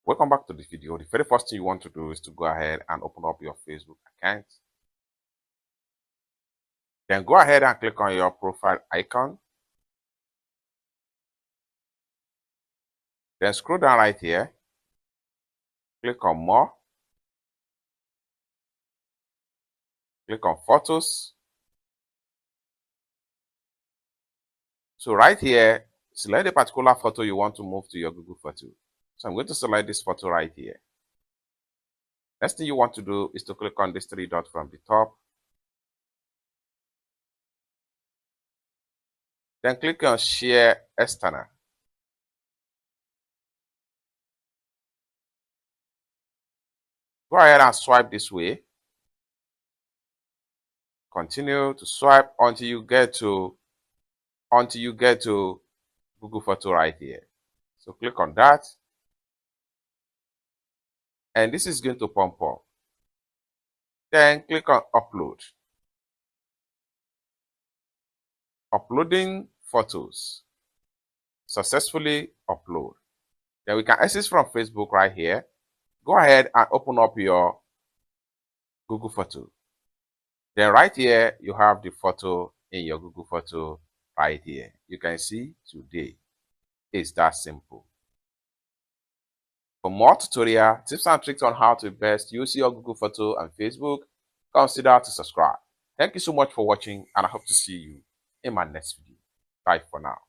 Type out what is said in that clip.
Welcome back to the video. The very first thing you want to do is to go ahead and open up your Facebook account. Then go ahead and click on your profile icon. Then scroll down right here. Click on more. Click on photos. So right here, select the particular photo you want to move to your Google photo. So I'm going to select this photo right here. Next thing you want to do is to click on this three dots from the top. Then click on Share External. Go ahead and swipe this way. Continue to swipe until you get to Google Photo right here. So click on that. And this is going to pop up. Then click on Upload. Uploading photos. Successfully upload. Then we can access from Facebook right here. Go ahead and open up your Google Photo. Then right here, you have the photo in your Google Photo right here. You can see today. It's that simple. For more tutorial tips and tricks on how to best use your Google Photo and Facebook, consider to subscribe. Thank you so much for watching, and I hope to see you in my next video. Bye for now.